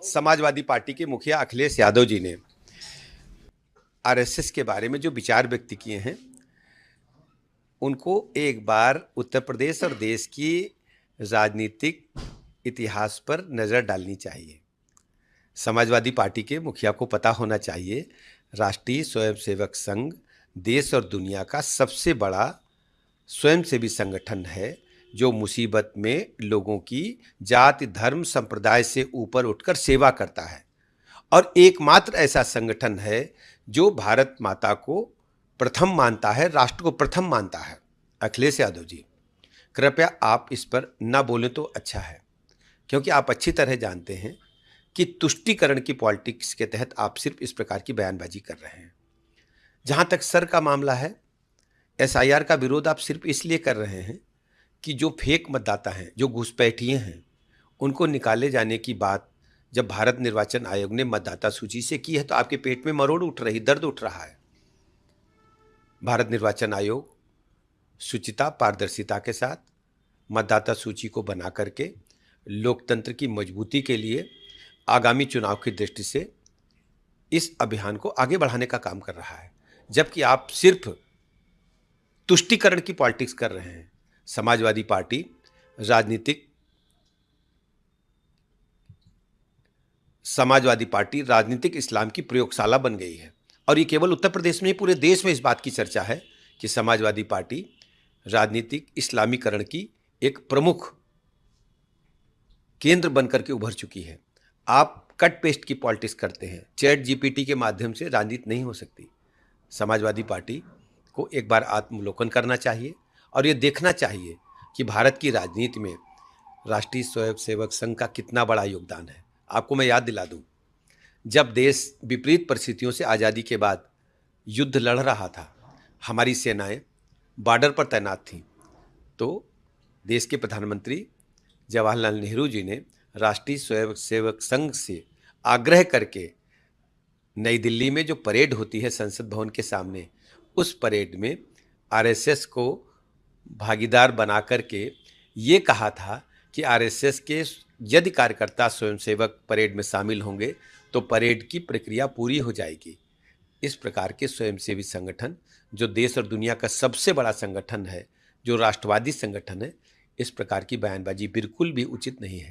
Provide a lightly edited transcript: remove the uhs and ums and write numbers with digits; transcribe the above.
Samajwadi party के मुखिया अखिलेश यादव जी ने आरएसएस के बारे में जो विचार व्यक्त किए हैं, उनको एक बार उत्तर प्रदेश और देश की राजनीतिक इतिहास पर नज़र डालनी चाहिए। समाजवादी पार्टी के मुखिया को पता होना चाहिए, राष्ट्रीय स्वयंसेवक संघ देश और दुनिया का सबसे बड़ा स्वयंसेवी संगठन है, जो मुसीबत में लोगों की जाति, धर्म, संप्रदाय से ऊपर उठकर सेवा करता है और एकमात्र ऐसा संगठन है जो भारत माता को प्रथम मानता है, राष्ट्र को प्रथम मानता है। अखिलेश यादव जी, कृपया आप इस पर ना बोलें तो अच्छा है, क्योंकि आप अच्छी तरह जानते हैं कि तुष्टीकरण की पॉलिटिक्स के तहत आप सिर्फ इस प्रकार की बयानबाजी कर रहे हैं। जहां तक सर का मामला है, एसआईआर का विरोध आप सिर्फ इसलिए कर रहे हैं कि जो फेक मतदाता हैं, जो घुसपैठिए हैं, उनको निकाले जाने की बात जब भारत निर्वाचन आयोग ने मतदाता सूची से की है तो आपके पेट में मरोड़ उठ रही, दर्द उठ रहा है। भारत निर्वाचन आयोग शुचिता, पारदर्शिता के साथ मतदाता सूची को बना करके लोकतंत्र की मजबूती के लिए आगामी चुनाव की दृष्टि से इस अभियान को आगे बढ़ाने का काम कर रहा है, जबकि आप सिर्फ तुष्टीकरण की पॉलिटिक्स कर रहे हैं। समाजवादी पार्टी राजनीतिक इस्लाम की प्रयोगशाला बन गई है और ये केवल उत्तर प्रदेश में नहीं, पूरे देश में इस बात की चर्चा है कि समाजवादी पार्टी राजनीतिक इस्लामीकरण की एक प्रमुख केंद्र बनकर के उभर चुकी है। आप कट पेस्ट की पॉलिटिक्स करते हैं, चैट जीपीटी के माध्यम से राजनीति नहीं हो सकती। समाजवादी पार्टी को एक बार आत्मलोकन करना चाहिए और ये देखना चाहिए कि भारत की राजनीति में राष्ट्रीय स्वयंसेवक संघ का कितना बड़ा योगदान है। आपको मैं याद दिला दूं, जब देश विपरीत परिस्थितियों से आज़ादी के बाद युद्ध लड़ रहा था, हमारी सेनाएं बॉर्डर पर तैनात थीं, तो देश के प्रधानमंत्री जवाहरलाल नेहरू जी ने राष्ट्रीय स्वयंसेवक संघ से आग्रह करके नई दिल्ली में जो परेड होती है संसद भवन के सामने, उस परेड में आरएसएस को भागीदार बना करके ये कहा था कि आरएसएस के यदि कार्यकर्ता स्वयंसेवक परेड में शामिल होंगे तो परेड की प्रक्रिया पूरी हो जाएगी। इस प्रकार के स्वयंसेवी संगठन, जो देश और दुनिया का सबसे बड़ा संगठन है, जो राष्ट्रवादी संगठन है, इस प्रकार की बयानबाजी बिल्कुल भी उचित नहीं है।